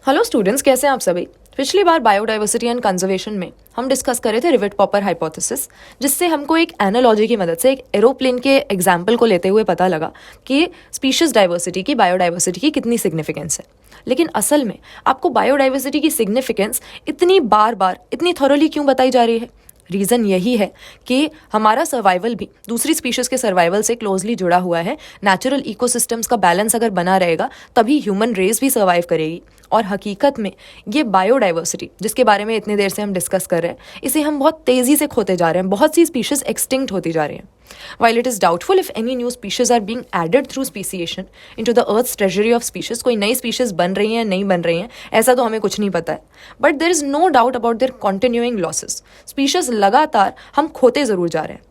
Hello students, कैसे हैं आप सभी। पिछली बार बायोडाइवर्सिटी एंड कंजर्वेशन में हम डिस्कस कर रहे थे रिवेट पॉपर हाइपोथेसिस, जिससे हमको एक एनालॉजी की मदद से एक एरोप्लेन के एग्जाम्पल को लेते हुए पता लगा कि स्पीशीज डाइवर्सिटी की बायोडाइवर्सिटी की कितनी सिग्निफिकेंस है। लेकिन असल में आपको बायोडाइवर्सिटी की सिग्निफिकेंस इतनी बार बार इतनी थॉरोली क्यों बताई जा रही है? रीज़न यही है कि हमारा सर्वाइवल भी दूसरी स्पीशीज़ के सर्वाइवल से क्लोजली जुड़ा हुआ है। नेचुरल इकोसिस्टम्स का बैलेंस अगर बना रहेगा तभी ह्यूमन रेस भी सर्वाइव करेगी। और हकीकत में ये बायोडाइवर्सिटी जिसके बारे में इतनी देर से हम डिस्कस कर रहे हैं, इसे हम बहुत तेज़ी से खोते जा रहे हैं। बहुत सी स्पीशीज़ एक्सटिंक्ट होती जा रही हैं। While it is doubtful if any new species are being added through speciation into the Earth's treasury of species, कोई नई स्पीशीज बन रही हैं नहीं बन रही हैं ऐसा तो हमें कुछ नहीं पता है, but there is no doubt about their continuing losses. Species लगातार हम खोते जरूर जा रहे हैं।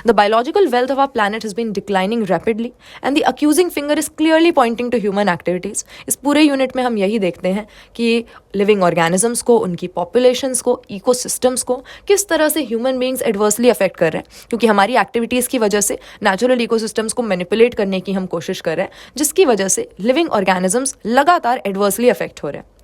The biological wealth of our planet has been declining rapidly and the accusing finger is clearly pointing to human activities. इस पूरे यूनिट में हम यही देखते हैं कि लिविंग ऑर्गेनिजम्स को, उनकी पॉपुलेशंस को, इकोसिस्टम्स को किस तरह से ह्यूमन बींग्स एडवर्सली अफेक्ट कर रहे हैं, क्योंकि हमारी एक्टिविटीज़ की वजह से नेचुरल इकोसिस्टम्स को मैनिपुलेट करने की हम कोशिश कर रहे हैं, जिसकी वजह से लिविंग ऑर्गेनिजम्स लगातार एडवर्सली अफेक्ट हो रहे हैं।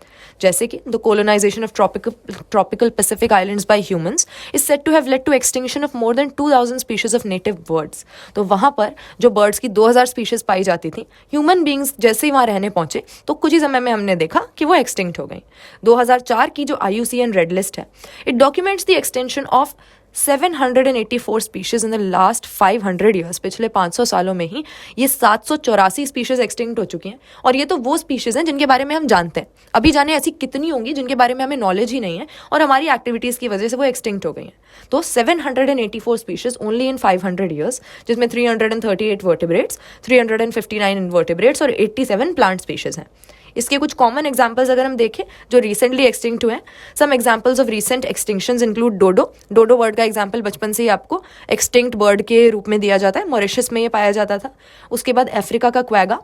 जैसे कि the colonization of tropical Pacific islands by humans is said to have led to extinction of more than 2000 species of native birds. तो वहाँ पर जो बर्ड्स की 2000 स्पीशीज पाई जाती थी, ह्यूमन बींग्स जैसे ही वहाँ रहने पहुंचे तो कुछ ही समय में हमने देखा कि वो एक्सटिंक्ट हो गई। 2004 की जो IUCN रेड लिस्ट है, it documents the extension of 784 species in the last 500 years. पिछले 500 सालों में ही ये 784 स्पीशीज एक्सटिंक्ट हो चुकी हैं। और ये तो वो स्पीशीज हैं जिनके बारे में हम जानते हैं। अभी जाने ऐसी कितनी होंगी जिनके बारे में हमें नॉलेज ही नहीं है और हमारी एक्टिविटीज़ की वजह से वो एक्सटिंक्ट हो गई हैं। तो 784 स्पीशीज ओनली इन 500 ईयर्स, जिसमें 338 वर्टिब्रेट्स, 359 इनवर्टिब्रेट्स और 87 प्लांट स्पीशीज हैं। इसके कुछ कॉमन एग्जाम्पल्स अगर हम देखें जो रिसेंटली एक्सटिंक्ट हुए हैं, some examples of recent extinctions include dodo bird का एग्जाम्पल बचपन से ही आपको एक्सटिंक्ट बर्ड के रूप में दिया जाता है। मॉरिशस में ये पाया जाता था। उसके बाद अफ्रीका का क्वैगा,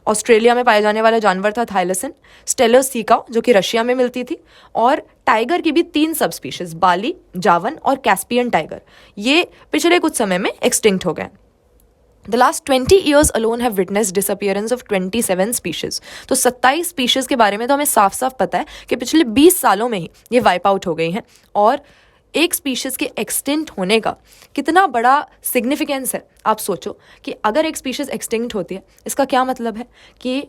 ऑस्ट्रेलिया में पाया जाने वाला जानवर था थाइलसन, स्टेलर सीकाउ जो कि रशिया में मिलती थी, और टाइगर की भी 3 सब स्पीशीज, बाली, जावन और कैस्पियन टाइगर, ये पिछले कुछ समय में एक्सटिंक्ट हो गए। The last 20 years alone have witnessed disappearance of 27 species. तो 27 स्पीशीज के बारे में तो हमें साफ साफ पता है कि पिछले 20 सालों में ही ये वाइप आउट हो गई हैं। और एक स्पीशीज के एक्सटिंक्ट होने का कितना बड़ा सिग्निफिकेंस है, आप सोचो कि अगर एक स्पीशीज एक्सटिंक्ट होती है, इसका क्या मतलब है कि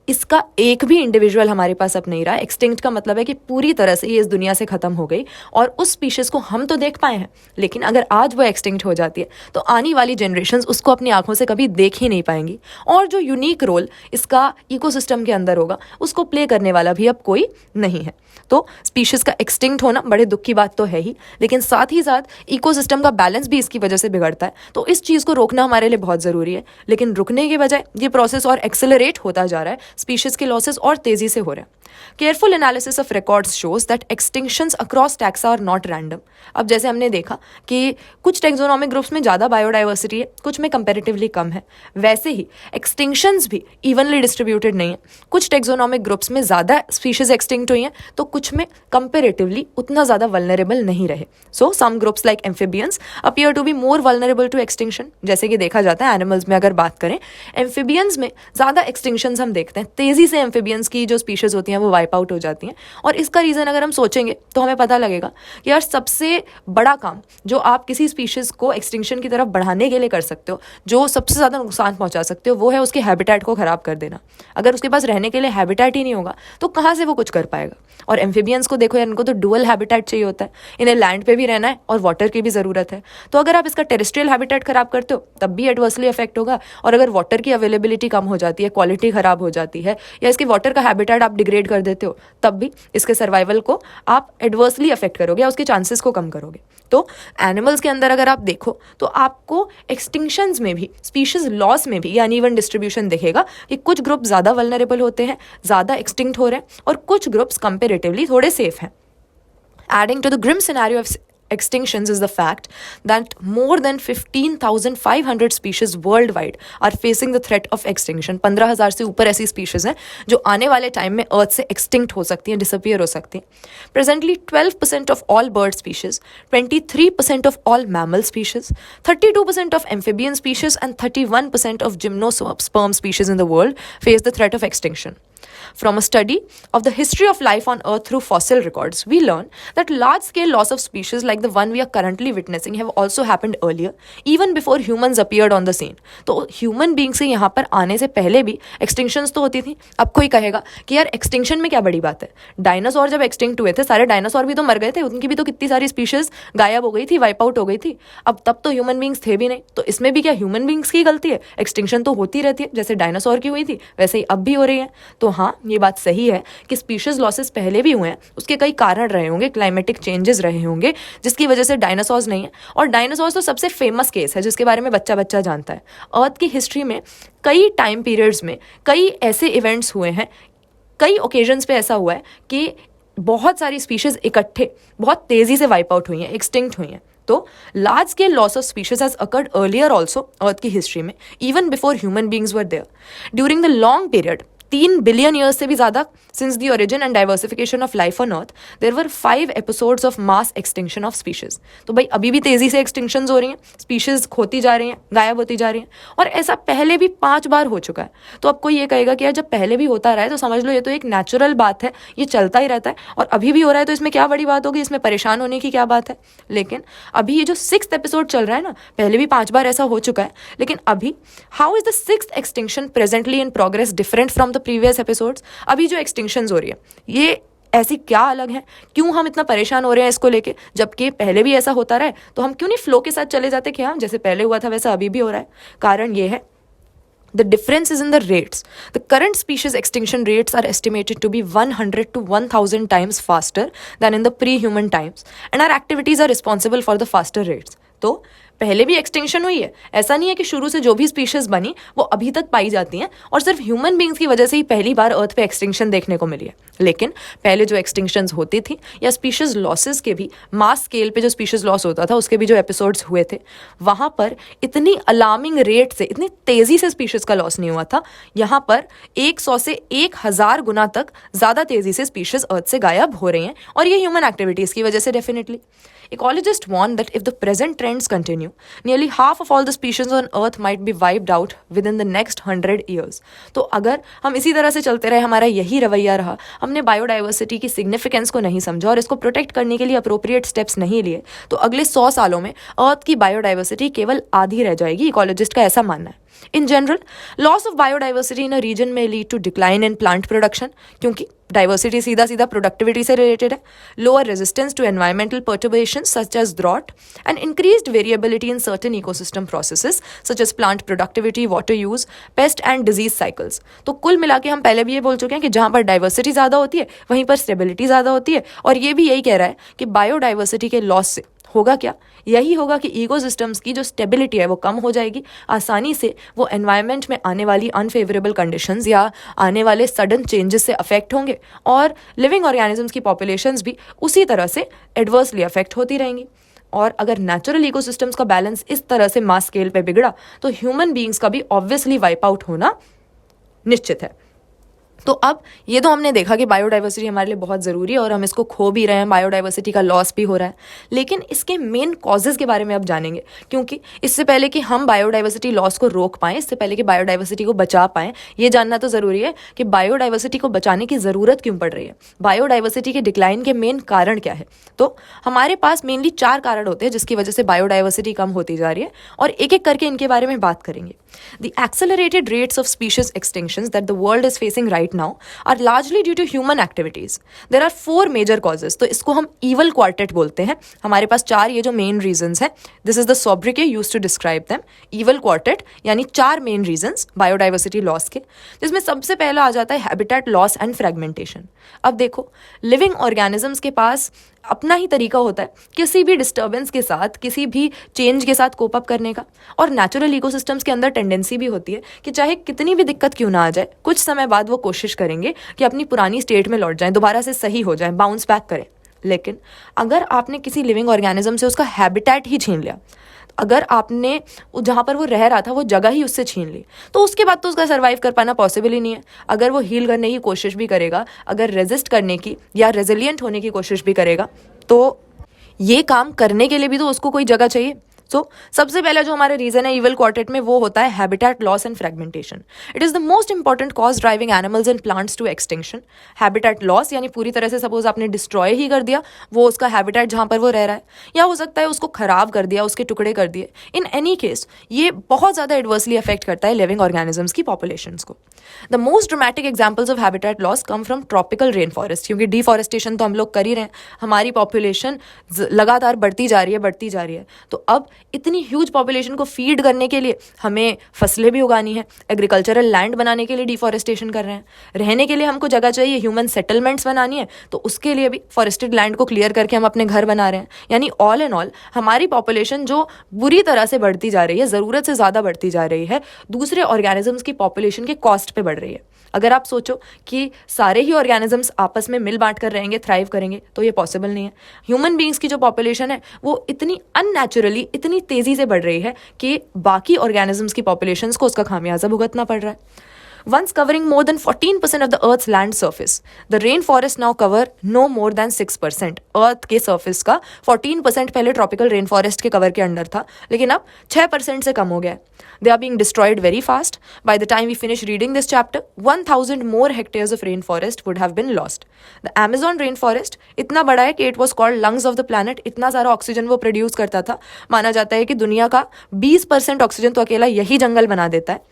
इसका एक भी इंडिविजुअल हमारे पास अब नहीं रहा। एक्सटिंक्ट का मतलब है कि पूरी तरह से ये इस दुनिया से खत्म हो गई। और उस स्पीशीज को हम तो देख पाए हैं, लेकिन अगर आज वो एक्सटिंक्ट हो जाती है तो आने वाली जनरेशन्स उसको अपनी आंखों से कभी देख ही नहीं पाएंगी। और जो यूनिक रोल इसका इकोसिस्टम के अंदर होगा, उसको प्ले करने वाला भी अब कोई नहीं है। तो स्पीशीज का एक्सटिंक्ट होना बड़े दुख की बात तो है ही, लेकिन साथ ही साथ इकोसिस्टम का बैलेंस भी इसकी वजह से बिगड़ता है। तो इस चीज़ को रोकना हमारे लिए बहुत ज़रूरी है। लेकिन रुकने के बजाय ये प्रोसेस और एक्सेलरेट होता जा रहा है, स्पीशीज के लॉसेस और तेज़ी से हो रहे हैं। Careful analysis of records shows that extinctions across taxa are not random. अब जैसे हमने देखा कि कुछ टेक्सोनॉमिक ग्रुप्स में ज़्यादा बायोडाइवर्सिटी है, कुछ में कंपैरेटिवली कम है, वैसे ही एक्सटिंक्शंस भी इवनली डिस्ट्रीब्यूटेड नहीं है। कुछ टेक्सोनॉमिक ग्रुप्स में ज़्यादा स्पीशीज एक्सटिंक्ट हुई हैं तो कुछ में कंपैरेटिवली उतना ज़्यादा वल्नरेबल नहीं रहे। So some groups like amphibians appear to be more vulnerable to extinction. जैसे कि देखा जाता है एनिमल्स में अगर बात करें, एम्फिबियंस में ज़्यादा एक्सटिंक्शंस हम देखते हैं। तेज़ी से एम्फिबियंस की जो स्पीशीज होती हैं वो वाइप आउट हो जाती हैं। और इसका रीज़न अगर हम सोचेंगे तो हमें पता लगेगा कि यार सबसे बड़ा काम जो आप किसी स्पीशीज़ को एक्सटिंक्शन की तरफ बढ़ाने के लिए कर सकते हो, जो सबसे ज़्यादा नुकसान पहुंचा सकते हो, वो है उसके हैबिटेट को ख़राब कर देना। अगर उसके पास रहने के लिए हैबिटेट ही नहीं होगा तो कहाँ से वो कुछ कर पाएगा। और एम्फिबियंस को देखो यार, इनको तो डुअल हैबिटेट चाहिए होता है। इन्हें लैंड पे भी रहना है और वाटर की भी ज़रूरत है। तो अगर आप इसका टेरेस्ट्रियल हैबिटेट ख़राब करते हो तब भी एडवर्सली इफेक्ट होगा। और अगर वाटर की अवेलेबिलिटी कम हो जाती है, क्वालिटी ख़राब हो जाती है, या इसके वाटर का हैबिटेट आप डिग्रेड कर देते हो, तब भी इसके सर्वाइवल को आप एडवर्सली अफेक्ट करोगे, उसके चांसेस को कम करोगे। तो एनिमल्स के अंदर अगर आप देखो तो आपको एक्सटिंक्शंस में भी, स्पीशीज लॉस में भी ये अनइवन डिस्ट्रीब्यूशन दिखेगा कि कुछ ग्रुप ज़्यादा वल्नरेबल होते हैं, ज़्यादा एक्सटिंक्ट हो रहे हैं, और कुछ ग्रुप्स कंपेरेटिवली थोड़े सेफ हैं। Adding to the grim scenario of extinctions is the fact that more than 15,500 species worldwide are facing the threat of extinction. 15,000 से ऊपर ऐसी species हैं जो आने वाले टाइम में अर्थ से extinct हो सकती हैं, disappear हो सकती हैं. Presently 12% of all bird species, 23% of all mammal species, 32% of amphibian species and 31% of gymnosperm species in the world face the threat of extinction. From a study of the history of life on Earth through fossil records, we learn that large-scale loss of species like the one we are currently witnessing have also happened earlier, even before humans appeared on the scene. तो human being से यहाँ पर आने से पहले भी extinctions तो होती थी. अब कोई कहेगा कि यार एक्सटिंक्शन में क्या बड़ी बात है, डायनासोर जब एक्सटिंक्ट हुए थे सारे डायनासोर भी तो मर गए थे, उनकी भी तो कितनी सारी स्पीशीज गायब हो गई थी, वाइप आउट हो गई थी. अब तब तो ह्यूमन बींग्स थे भी नहीं, तो इसमें भी क्या ह्यूमन बींग्स की गलती है? एक्सटिंक्शन तो होती रहती है, जैसे डायनासोर की हुई थी वैसे ही अब भी हो रही है. तो हाँ, ये बात सही है कि स्पीशीज लॉसेस पहले भी हुए हैं, उसके कई कारण रहे होंगे, क्लाइमेटिक चेंजेस रहे होंगे जिसकी वजह से डायनासोर्स नहीं है. और डायनासोर्स तो सबसे फेमस केस है जिसके बारे में बच्चा बच्चा जानता है. अर्थ की हिस्ट्री में कई टाइम पीरियड्स में कई ऐसे इवेंट्स हुए हैं, कई ओकेजन्स पे ऐसा हुआ है कि बहुत सारी स्पीशीज इकट्ठे बहुत तेजी से वाइप आउट हुई हैं, एक्सटिंक्ट हुई हैं. तो large scale loss of species has occurred earlier also earth की हिस्ट्री में, even before human beings were there. During the long period 3 billion years से भी ज़्यादा since the origin and diversification of life on earth, there were 5 episodes of mass extinction of species. तो भाई अभी भी तेजी से एक्सटिंक्शंस हो रही हैं, स्पीशीज खोती जा रही हैं, गायब होती जा रही हैं, और ऐसा पहले भी 5 बार हो चुका है. तो अब कोई ये कहेगा कि यार जब पहले भी होता रहा है तो समझ लो ये तो एक नेचुरल बात है, ये चलता ही रहता है और अभी भी हो रहा है, तो इसमें क्या बड़ी बात होगी, इसमें परेशान होने की क्या बात है. लेकिन अभी ये जो 6th एपिसोड चल रहा है ना, पहले भी 5 बार ऐसा हो चुका है, लेकिन अभी how is the 6th extinction presently in progress different from the previous episodes. अभी जो एक्सटिंक्शंस हो रही है ये ऐसी क्या अलग है, क्यों हम इतना परेशान हो रहे हैं इसको लेके, जबकि पहले भी ऐसा होता रहा है. तो हम क्यों नहीं फ्लो के साथ चले जाते कि हाँ जैसे पहले हुआ था वैसा अभी भी हो रहा है. कारण ये है, the difference is in the rates. The current species extinction rates are estimated to be 100 to 1000 times faster than in the pre-human times, and our activities are responsible for the faster rates. तो पहले भी extinction हुई है, ऐसा नहीं है कि शुरू से जो भी स्पीशीज बनी वो अभी तक पाई जाती हैं और सिर्फ ह्यूमन बींग्स की वजह से ही पहली बार अर्थ पे एक्सटिंक्शन देखने को मिली है. लेकिन पहले जो एक्सटिंक्शंस होती थी या स्पीशीज लॉसेस के भी मास स्केल पे जो स्पीशीज लॉस होता था उसके भी जो एपिसोड्स हुए थे, वहाँ पर इतनी अलार्मिंग रेट से, इतनी तेज़ी से स्पीशीज का लॉस नहीं हुआ था. यहाँ पर 100 से 1000 गुना तक ज़्यादा तेज़ी से स्पीशीज अर्थ से गायब हो रही हैं, और ये ह्यूमन एक्टिविटीज़ की वजह से definitely. Ecologists warn that if the present trends continue, nearly half of all the species on Earth might be wiped out within the next 100 years. तो अगर हम इसी तरह से चलते रहे, हमारा यही रवैया रहा, हमने बायोडाइवर्सिटी की सिग्निफिकेंस को नहीं समझा और इसको प्रोटेक्ट करने के लिए अप्रोप्रिएट स्टेप्स नहीं लिए, तो अगले 100 सालों में अर्थ की बायोडाइवर्सिटी केवल आधी रह जाएगी. इकोलॉजिस्ट का ऐसा मानना है. In general, loss of biodiversity in a region may lead to decline in plant production, क्योंकि डाइवर्सिटी सीधा सीधा प्रोडक्टिविटी से रिलेटेड है, lower resistance to environmental perturbations such as drought, and increased variability in certain ecosystem processes such as plant productivity, water use, pest and disease cycles. तो कुल मिला के हम पहले भी ये बोल चुके हैं कि जहाँ पर डाइवर्सिटी ज़्यादा होती है वहीं पर स्टेबिलिटी ज़्यादा होती है, और ये भी यही कह रहा है कि बायोडाइवर्सिटी के लॉस से होगा क्या, यही होगा कि इकोसिस्टम्स की जो स्टेबिलिटी है वो कम हो जाएगी, आसानी से वो एनवायरनमेंट में आने वाली अनफेवरेबल कंडीशंस या आने वाले सडन चेंजेस से अफेक्ट होंगे, और लिविंग ऑर्गेनिजम्स की पॉपुलेशंस भी उसी तरह से एडवर्सली अफेक्ट होती रहेंगी. और अगर नेचुरल इकोसिस्टम्स का बैलेंस इस तरह से मास स्केल पे बिगड़ा तो ह्यूमन बींग्स का भी ऑब्वियसली वाइप आउट होना निश्चित है. तो अब ये तो हमने देखा कि बायोडाइवर्सिटी हमारे लिए बहुत ज़रूरी है और हम इसको खो भी रहे हैं, बायोडाइवर्सिटी का लॉस भी हो रहा है. लेकिन इसके मेन कॉजेज़ के बारे में अब जानेंगे, क्योंकि इससे पहले कि हम बायोडाइवर्सिटी लॉस को रोक पाएँ, इससे पहले कि बायोडाइवर्सिटी को बचा पाएँ, ये जानना तो ज़रूरी है कि बायोडाइवर्सिटी को बचाने की ज़रूरत क्यों पड़ रही है, बायोडाइवर्सिटी के डिक्लाइन के मेन कारण क्या है. तो हमारे पास मेनली 4 कारण होते हैं जिसकी वजह से बायोडाइवर्सिटी कम होती जा रही है, और एक एक करके इनके बारे में बात करेंगे. The accelerated rates of species extinctions that the world is facing right now are largely due to human activities. There are 4 major causes. तो इसको हम evil quartet बोलते हैं. हमारे पास 4 ये जो main reasons हैं. This is the sobriquet used to describe them. Evil quartet यानी 4 main reasons biodiversity loss के, जिसमें सबसे पहला आ जाता है habitat loss and fragmentation. अब देखो, living organisms के पास अपना ही तरीका होता है किसी भी डिस्टर्बेंस के साथ, किसी भी चेंज के साथ कोप अप करने का, और नेचुरल इकोसिस्टम्स के अंदर टेंडेंसी भी होती है कि चाहे कितनी भी दिक्कत क्यों ना आ जाए, कुछ समय बाद वो कोशिश करेंगे कि अपनी पुरानी स्टेट में लौट जाएं, दोबारा से सही हो जाएं, बाउंस बैक करें. लेकिन अगर आपने किसी लिविंग ऑर्गेनिज्म से उसका हैबिटेट ही छीन लिया, अगर आपने जहाँ पर वो रह रहा था वो जगह ही उससे छीन ली, तो उसके बाद तो उसका सर्वाइव कर पाना पॉसिबल ही नहीं है. अगर वो हील करने की कोशिश भी करेगा, अगर रेजिस्ट करने की या रेजिलियंट होने की कोशिश भी करेगा, तो ये काम करने के लिए भी तो उसको कोई जगह चाहिए. सबसे पहला जो हमारा रीजन है इवल क्वार्टेट में वो होता है habitat loss and fragmentation. It is the most important cause driving animals and plants to extinction. Habitat loss यानी पूरी तरह से सपोज आपने डिस्ट्रॉय ही कर दिया वो उसका हैबिटेट जहां पर वो रह रहा है, या हो सकता है उसको खराब कर दिया, उसके टुकड़े कर दिए. इन एनी केस ये बहुत ज़्यादा एडवर्सली अफेक्ट करता है लिविंग ऑर्गेनिजम्स की पॉपुलेशंस को. The most dramatic examples of habitat loss come from tropical rain forest, क्योंकि डिफॉरेस्टेशन तो हम लोग कर ही रहे हैं, हमारी पॉपुलेशन लगातार बढ़ती जा रही है. तो अब इतनी ह्यूज पॉपुलेशन को फीड करने के लिए हमें फसलें भी उगानी है, एग्रीकल्चरल लैंड बनाने के लिए डिफॉरेस्टेशन कर रहे हैं, रहने के लिए हमको जगह चाहिए, ह्यूमन सेटलमेंट्स बनानी है, तो उसके लिए भी फॉरेस्टेड लैंड को क्लियर करके हम अपने घर बना रहे हैं. यानी ऑल एंड ऑल हमारी पॉपुलेशन जो बुरी तरह से बढ़ती जा रही है, ज़रूरत से ज़्यादा बढ़ती जा रही है, दूसरे ऑर्गेनिजम्स की पॉपुलेशन के कॉस्ट पे बढ़ रही है. अगर आप सोचो कि सारे ही ऑर्गेनिजम्स आपस में मिल बांट कर रहेंगे, थ्राइव करेंगे, तो ये पॉसिबल नहीं है. ह्यूमन बींग्स की जो पॉपुलेशन है वो इतनी अननेचुरली, इतनी तेज़ी से बढ़ रही है कि बाकी ऑर्गेनिजम्स की पॉपुलेशंस को उसका खामियाजा भुगतना पड़ रहा है. Once covering more than 14% of the Earth's land surface, the rainforest now cover no more than 6%. Earth के surface का 14% पहले tropical rainforest के cover के अंडर था, लेकिन अब 6% से कम हो गया है. They are being destroyed very fast. By the time we finish reading this chapter, 1,000 more hectares of rainforest would have been lost. The Amazon rainforest इतना बड़ा है कि it was called lungs of the planet. इतना सारा oxygen वो produce करता था, माना जाता है कि दुनिया का 20% ऑक्सीजन तो अकेला यही जंगल बना देता है.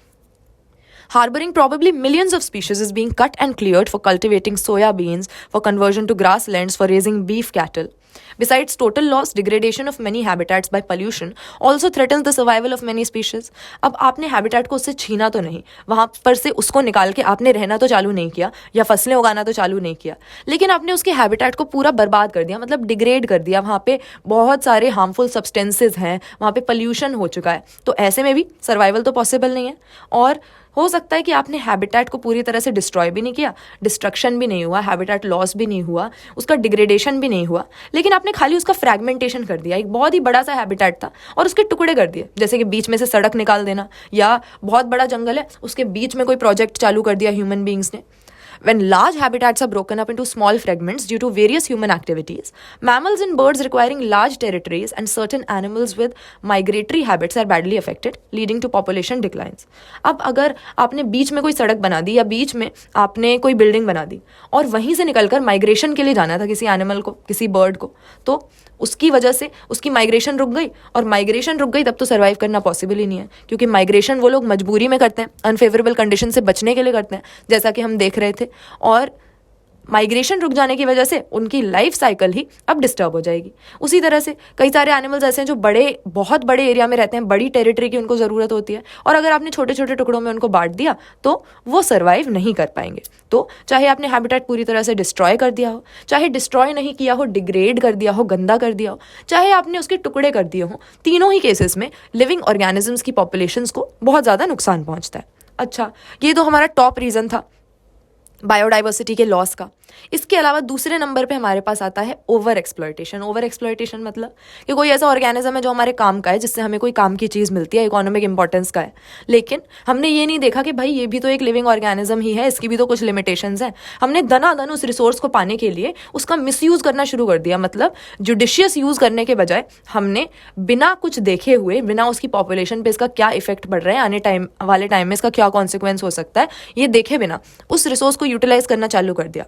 Harboring probably millions of species is being cut and cleared for cultivating soya beans, for conversion to grasslands, for raising beef cattle. Besides total loss, degradation of many habitats by pollution also threatens the survival of many species. अब आपने habitat को उससे छीना तो नहीं, वहाँ पर से उसको निकाल के आपने रहना तो चालू नहीं किया या फसलें उगाना तो चालू नहीं किया, लेकिन आपने उसके habitat को पूरा बर्बाद कर दिया, मतलब डिग्रेड कर दिया. वहाँ पे बहुत सारे हार्मफुल सब्सटेंसेज हैं, वहाँ पे पोल्यूशन हो चुका है, तो ऐसे में भी सर्वाइवल तो पॉसिबल नहीं है. और हो सकता है कि आपने हैबिटेट को पूरी तरह से डिस्ट्रॉय भी नहीं किया, डिस्ट्रक्शन भी नहीं हुआ, हैबिटेट लॉस भी नहीं हुआ, उसका डिग्रेडेशन भी नहीं हुआ, लेकिन आपने खाली उसका फ्रैगमेंटेशन कर दिया. एक बहुत ही बड़ा सा हैबिटेट था और उसके टुकड़े कर दिए, जैसे कि बीच में से सड़क निकाल देना, या बहुत बड़ा जंगल है उसके बीच में कोई प्रोजेक्ट चालू कर दिया ह्यूमन बींग्स ने. When large habitats are broken up into small fragments due to various human activities, mammals and birds requiring large territories and certain animals with migratory habits are badly affected, leading to population declines. अब अगर आपने बीच में कोई सड़क बना दी या बीच में आपने कोई बिल्डिंग बना दी और वहीं से निकलकर माइग्रेशन के लिए जाना था किसी एनिमल को, किसी बर्ड को, तो उसकी वजह से उसकी माइग्रेशन रुक गई, और माइग्रेशन रुक गई तब तो सर्वाइव करना पॉसिबल ही नहीं है, क्योंकि माइग्रेशन वो लोग मजबूरी में करते हैं, अनफेवरेबल कंडीशन से बचने के लिए करते हैं, जैसा कि हम देख रहे थे. और माइग्रेशन रुक जाने की वजह से उनकी लाइफ साइकिल ही अब डिस्टर्ब हो जाएगी. उसी तरह से कई सारे एनिमल्स ऐसे हैं जो बहुत बड़े एरिया में रहते हैं, बड़ी टेरिटरी की उनको ज़रूरत होती है, और अगर आपने छोटे छोटे टुकड़ों में उनको बांट दिया तो वो सर्वाइव नहीं कर पाएंगे. तो चाहे आपने हैबिटेट पूरी तरह से डिस्ट्रॉय कर दिया हो, चाहे डिस्ट्रॉय नहीं किया हो, डिग्रेड कर दिया हो, गंदा कर दिया हो, चाहे आपने उसके टुकड़े कर दिए हो, तीनों ही केसेस में लिविंग ऑर्गेनिजम्स की पॉपुलेशंस को बहुत ज़्यादा नुकसान पहुँचता है. अच्छा, ये तो हमारा टॉप रीज़न था बायोडाइवर्सिटी के लॉस का. इसके अलावा दूसरे नंबर पे हमारे पास आता है ओवर एक्सप्लॉयटेशन. ओवर एक्सप्लॉयटेशन मतलब कि कोई ऐसा ऑर्गेनिज्म है जो हमारे काम का है, जिससे हमें कोई काम की चीज़ मिलती है, इकोनॉमिक इंपॉर्टेंस का है, लेकिन हमने ये नहीं देखा कि भाई ये भी तो एक लिविंग ऑर्गेनिज्म ही है, इसकी भी तो कुछ लिमिटेशंस हैं. हमने दनादन उस रिसोर्स को पाने के लिए उसका मिसयूज़ करना शुरू कर दिया. मतलब जुडिशियस यूज़ करने के बजाय हमने बिना कुछ देखे हुए, बिना उसकी पॉपुलेशन पे इसका क्या इफेक्ट पड़ रहा है, आने वाले टाइम में इसका क्या कॉन्सिक्वेंस हो सकता है, ये देखे बिना उस रिसोर्स को यूटिलाइज करना चालू कर दिया.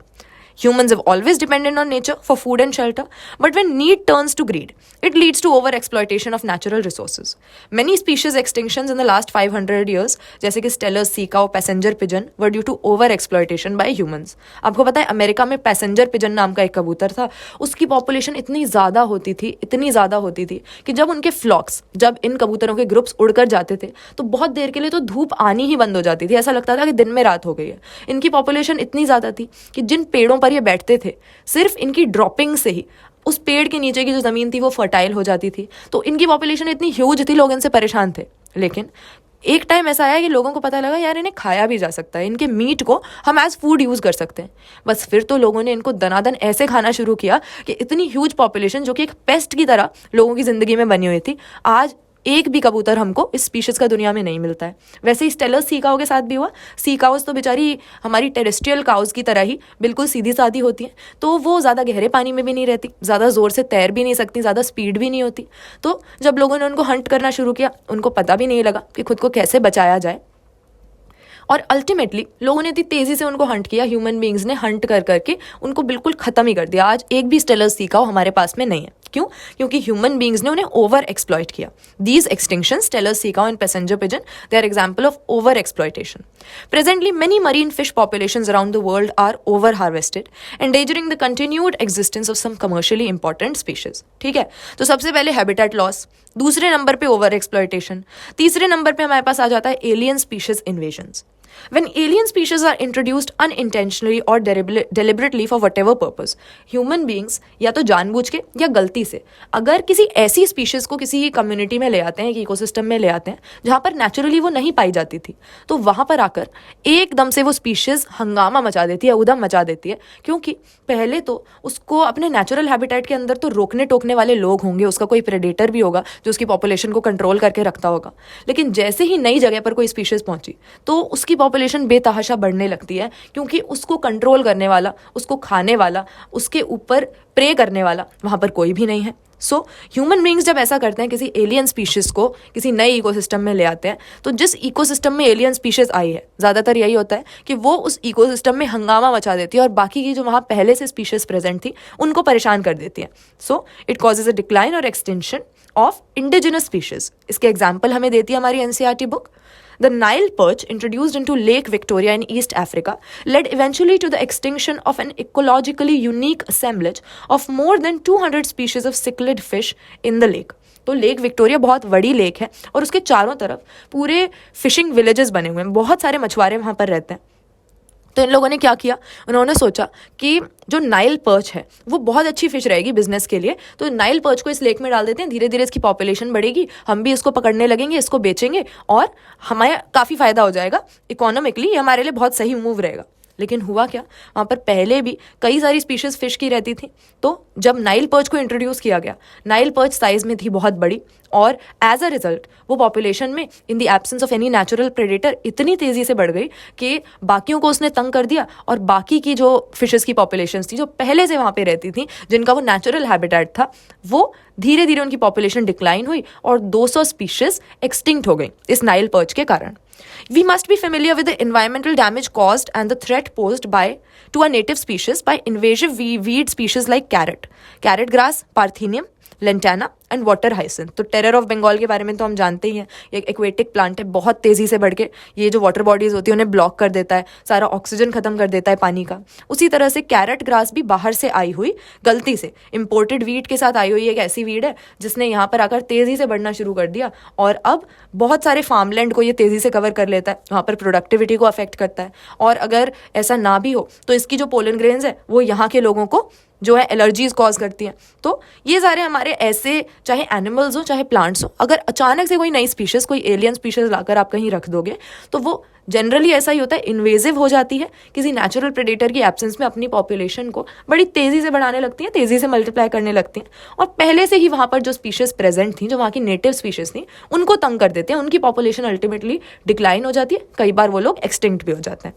Humans have always depended on nature for food and shelter, but when need turns to greed, it leads to over-exploitation of natural resources. Many species extinctions in the last 500 years, जैसे कि Steller's sea cow, passenger pigeon, were due to over-exploitation by humans. आपको पता है America में passenger pigeon नाम का एक कबूतर था, उसकी पॉपुलेशन इतनी ज़्यादा होती थी कि जब उनके फ्लॉक्स, जब इन कबूतरों के ग्रुप्स उड़कर जाते थे तो बहुत देर के लिए तो धूप आनी ही बंद हो जाती थी, ऐसा लगता था कि दिन में रात हो गई है. इनकी पॉपुलेशन इतनी ज़्यादा थी कि जिन पेड़ों पर ये बैठते थे, सिर्फ इनकी ड्रॉपिंग से ही उस पेड़ के नीचे की जो ज़मीन थी वो फर्टाइल हो जाती थी. तो इनकी पॉपुलेशन इतनी ह्यूज थी, लोग इनसे परेशान थे. लेकिन एक टाइम ऐसा आया कि लोगों को पता लगा यार इन्हें खाया भी जा सकता है, इनके मीट को हम एज फूड यूज़ कर सकते हैं. बस फिर तो लोगों ने इनको दनादन ऐसे खाना शुरू किया कि इतनी ह्यूज पॉपुलेशन, जो कि एक पेस्ट की तरह लोगों की ज़िंदगी में बनी हुई थी, आज एक भी कबूतर हमको इस स्पीशीज़ का दुनिया में नहीं मिलता है। वैसे ही स्टेलर सी काऊ के साथ भी हुआ। सी काउस तो बेचारी हमारी टेरेस्ट्रियल काउस की तरह ही बिल्कुल सीधी सादी होती हैं, तो वो ज़्यादा गहरे पानी में भी नहीं रहती, ज़्यादा ज़ोर से तैर भी नहीं सकती, ज़्यादा स्पीड भी नहीं होती। तो जब लोगों ने उनको हंट करना शुरू किया, उनको पता भी नहीं लगा कि खुद को कैसे बचाया जाए, और अल्टीमेटली लोगों ने इतनी तेज़ी से उनको हंट किया, ह्यूमन बींग्स ने हंट कर करके उनको बिल्कुल ख़त्म ही कर दिया। आज एक भी स्टेलर सी काऊ हमारे पास में नहीं है। क्यों? क्योंकि ह्यूमन बींग्स ने उन्हें ओवर एक्सप्लॉइट किया। These extinctions, Steller sea cow and passenger pigeon, they are example of over exploitation. Presently, many marine fish populations around the world are over harvested, endangering the continued existence of some commercially important species. ठीक है, तो सबसे पहले habitat loss, दूसरे number पे over exploitation, तीसरे number पे हमारे पास आ जाता है alien species invasions. When alien species are introduced unintentionally or deliberately for whatever purpose, human beings या तो जानबूझ के या गलती से अगर किसी ऐसी स्पीशीज को किसी कम्युनिटी में ले आते हैं, इकोसिस्टम में ले आते हैं जहाँ पर नेचुरली वो नहीं पाई जाती थी, तो वहाँ पर आकर एकदम से वो स्पीशीज हंगामा मचा देती है, उधम मचा देती है। क्योंकि पहले तो उसको अपने नेचुरल हैबिटेट के अंदर तो रोकने टोकने वाले लोग होंगे, उसका कोई प्रेडेटर भी होगा जो उसकी पॉपुलेशन को कंट्रोल करके रखता होगा। लेकिन जैसे ही नई जगह पर कोई स्पीशीज पहुंची तो उसकी पॉपुलेशन बेतहाशा बढ़ने लगती है, क्योंकि उसको कंट्रोल करने वाला, उसको खाने वाला, उसके ऊपर प्रे करने वाला वहाँ पर कोई भी नहीं है। सो ह्यूमन बींग्स जब ऐसा करते हैं, किसी एलियन स्पीशीज़ को किसी नए इकोसिस्टम में ले आते हैं, तो जिस इकोसिस्टम में एलियन स्पीशीज़ आई है, ज़्यादातर यही होता है कि वो उस इकोसिस्टम में हंगामा मचा देती है और बाकी की जो वहाँ पहले से स्पीशीज़ प्रेजेंट थी उनको परेशान कर देती है। So it causes a decline और एक्सटेंशन ऑफ इंडिजिनस स्पीशीज़। इसके एग्जाम्पल हमें देती है हमारी NCERT book. The Nile perch, introduced into Lake Victoria in East Africa, led eventually to the extinction of an ecologically unique assemblage of more than 200 species of cichlid fish in the lake. तो lake Victoria बहुत बड़ी lake है और उसके चारों तरफ पूरे fishing villages बने हुए हैं, बहुत सारे मछुआरे वहाँ पर रहते हैं। तो इन लोगों ने क्या किया, उन्होंने सोचा कि जो नाइल पर्च है वो बहुत अच्छी फिश रहेगी बिजनेस के लिए, तो नाइल पर्च को इस लेक में डाल देते हैं, धीरे धीरे इसकी पॉपुलेशन बढ़ेगी, हम भी इसको पकड़ने लगेंगे, इसको बेचेंगे और हमें काफ़ी फ़ायदा हो जाएगा इकोनॉमिकली, ये हमारे लिए बहुत सही मूव रहेगा। लेकिन हुआ क्या, वहाँ पर पहले भी कई सारी स्पीशीज़ फिश की रहती थी। तो जब नाइल पर्च को इंट्रोड्यूस किया गया, नाइल पर्च साइज़ में थी बहुत बड़ी, और एज अ रिजल्ट वो पॉपुलेशन में in the absence of any natural predator इतनी तेज़ी से बढ़ गई कि बाकियों को उसने तंग कर दिया, और बाकी की जो फिशेज़ की पॉपुलेशन थी जो पहले से वहाँ पे रहती थी, जिनका वो नेचुरल हैबिटेट था, वो धीरे धीरे उनकी पॉपुलेशन डिक्लाइन हुई और 200 स्पीशीज़ एक्सटिंक्ट हो गई इस नाइल पर्च के कारण। We must be familiar with the environmental damage caused and the threat posed to our native species by invasive weed species like carrot grass, parthenium, lantana and water hyacinth. तो terror of Bengal के बारे में तो हम जानते ही हैं, ये एक एक्वेटिक प्लांट है, बहुत तेज़ी से बढ़ के ये जो वाटर बॉडीज़ होती है उन्हें ब्लॉक कर देता है, सारा ऑक्सीजन खत्म कर देता है पानी का। उसी तरह से कैरेट ग्रास भी बाहर से आई हुई, गलती से इम्पोर्टेड वीट के साथ आई हुई एक ऐसी वीड है जिसने यहाँ पर आकर तेज़ी से बढ़ना शुरू कर दिया, और अब बहुत सारे फार्मलैंड को ये तेज़ी से कवर कर लेता है, वहाँ पर प्रोडक्टिविटी को अफेक्ट करता है। और अगर ऐसा ना भी हो तो इसकी जो पोलन ग्रेन्स है वो यहाँ के लोगों को जो है एलर्जीज कॉज करती हैं। तो ये सारे हमारे ऐसे, चाहे एनिमल्स हो चाहे प्लांट्स हो, अगर अचानक से कोई नई स्पीशीज़, कोई एलियन स्पीशीज़ लाकर आप कहीं रख दोगे तो वो जनरली ऐसा ही होता है, इन्वेजिव हो जाती है, किसी नेचुरल प्रेडेटर की एब्सेंस में अपनी पॉपुलेशन को बड़ी तेज़ी से बढ़ाने लगती हैं, तेज़ी से मल्टीप्लाई करने लगती हैं, और पहले से ही वहाँ पर जो स्पीशीज़ प्रेजेंट थी, जो वहाँ की नेटिव स्पीशीज़ थी, उनको तंग कर देते हैं, उनकी पॉपुलेशन अल्टीमेटली डिक्लाइन हो जाती है, कई बार वो लोग एक्सटिंक्ट भी हो जाते हैं।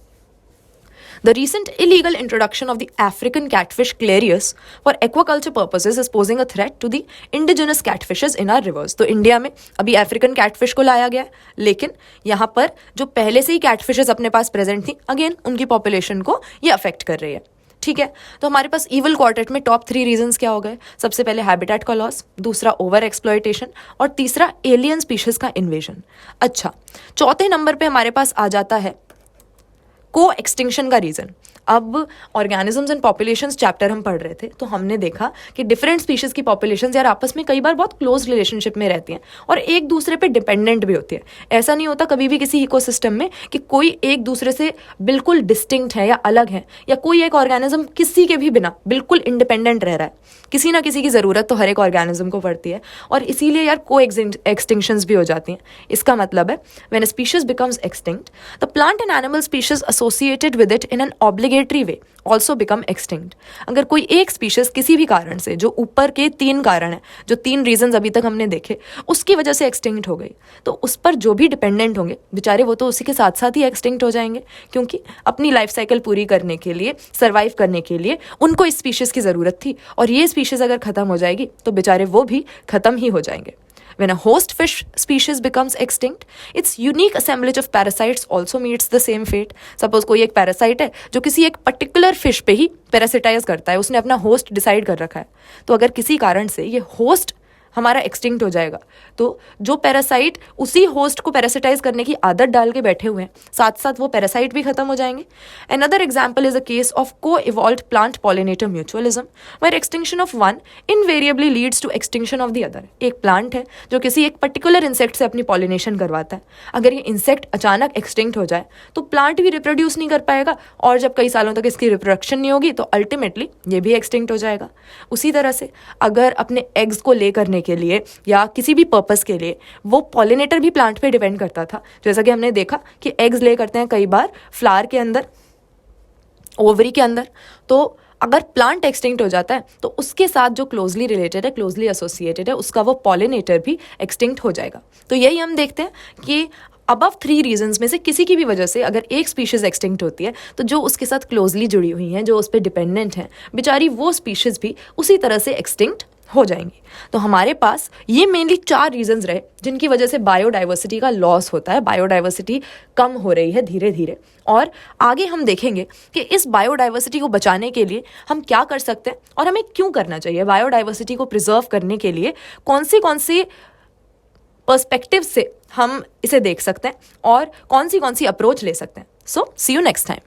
The recent illegal introduction of the African catfish Clarius for aquaculture purposes is posing a threat to the indigenous catfishes in our rivers. तो इंडिया में अभी अफ्रीकन कैटफिश को लाया गया है, लेकिन यहाँ पर जो पहले से ही कैटफिशेस अपने पास प्रेजेंट थी, अगेन उनकी पॉपुलेशन को ये अफेक्ट कर रही है। ठीक है, तो हमारे पास ईवल क्वार्टेट में टॉप 3 रीजंस क्या हो गए? सबसे पहले हैबिटेट का लॉस, दूसरा ओवर एक्सप्लॉयटेशन, और तीसरा एलियन स्पीशीज का इन्वेजन। अच्छा, चौथे नंबर पे हमारे पास आ जाता है को एक्सटिंक्शन का रीज़न। अब ऑर्गेनिजम्स एंड पॉपुलेशंस चैप्टर हम पढ़ रहे थे, तो हमने देखा कि डिफरेंट स्पीशीज़ की पॉपुलेशंस यार आपस में कई बार बहुत क्लोज रिलेशनशिप में रहती हैं और एक दूसरे पे डिपेंडेंट भी होती है। ऐसा नहीं होता कभी भी किसी इकोसिस्टम में कि कोई एक दूसरे से बिल्कुल डिस्टिंक्ट है या अलग है, या कोई एक ऑर्गेनिज्म किसी के भी बिना बिल्कुल इंडिपेंडेंट रह रहा है। किसी ना किसी की ज़रूरत तो हर एक ऑर्गेनिज्म को पड़ती है, और इसीलिए यार को एक्सटिंक्शंस भी हो जाती हैं। इसका मतलब है when a species becomes extinct, the plant and animal species associated with it in an obligatory way also become extinct. अगर कोई एक स्पीशीज किसी भी कारण से, जो ऊपर के 3 कारण हैं, जो 3 रीजंस अभी तक हमने देखे, उसकी वजह से एक्सटिंक्ट हो गई, तो उस पर जो भी डिपेंडेंट होंगे बेचारे वो तो उसी के साथ साथ ही एक्सटिंक्ट हो जाएंगे, क्योंकि अपनी लाइफ साइकिल पूरी करने के लिए, सर्वाइव करने के लिए उनको इस स्पीशीज की ज़रूरत थी, और ये स्पीशीज अगर ख़त्म हो जाएगी तो बेचारे वो भी ख़त्म ही हो जाएंगे. When a host fish species becomes extinct, its unique assemblage of parasites also meets the same fate. Suppose कोई एक पैरासाइट है जो किसी एक पर्टिकुलर फिश पे ही पैरासिटाइज करता है, उसने अपना होस्ट डिसाइड कर रखा है, तो अगर किसी कारण से ये होस्ट हमारा एक्सटिंक्ट हो जाएगा, तो जो पैरासाइट उसी होस्ट को पैरासिटाइज करने की आदत डाल के बैठे हुए हैं, साथ साथ वो पैरासाइट भी खत्म हो जाएंगे. Another example is a case of co-evolved plant pollinator mutualism, where extinction of one invariably leads to extinction of the other. एक प्लांट है जो किसी एक पर्टिकुलर इंसेक्ट से अपनी पॉलिनेशन करवाता है. अगर ये इंसेक्ट अचानक एक्सटिंक्ट हो जाए तो प्लांट भी रिप्रोड्यूस नहीं कर पाएगा, और जब कई सालों तक इसकी रिप्रोडक्शन नहीं होगी तो अल्टीमेटली ये भी एक्सटिंक्ट हो जाएगा. उसी तरह से अगर अपने एग्स को ले करने के लिए या किसी भी पर्पस के लिए वो पॉलिनेटर भी प्लांट पे डिपेंड करता था, जैसा कि हमने देखा कि एग्स ले करते हैं कई बार फ्लावर के अंदर, ओवरी के अंदर, तो अगर प्लांट एक्सटिंक्ट हो जाता है तो उसके साथ जो क्लोजली रिलेटेड है, क्लोजली एसोसिएटेड है, उसका वो पॉलिनेटर भी एक्सटिंक्ट हो जाएगा. तो यही हम देखते हैं कि अबव 3 रीजंस में से किसी की भी वजह से अगर एक स्पीशीज़ एक्सटिंक्ट होती है तो जो उसके साथ क्लोजली जुड़ी हुई हैं, जो उस पर डिपेंडेंट हैं, बेचारी वो स्पीशीज़ भी उसी तरह से एक्सटिंक्ट हो जाएंगी. तो हमारे पास ये मेनली 4 रीजंस रहे जिनकी वजह से बायोडाइवर्सिटी का लॉस होता है, बायोडाइवर्सिटी कम हो रही है धीरे धीरे. और आगे हम देखेंगे कि इस बायोडाइवर्सिटी को बचाने के लिए हम क्या कर सकते हैं और हमें क्यों करना चाहिए. बायोडाइवर्सिटी को प्रिजर्व करने के लिए कौन सी पर्सपेक्टिव से हम इसे देख सकते हैं और कौन सी अप्रोच ले सकते हैं. सो सी यू नेक्स्ट टाइम.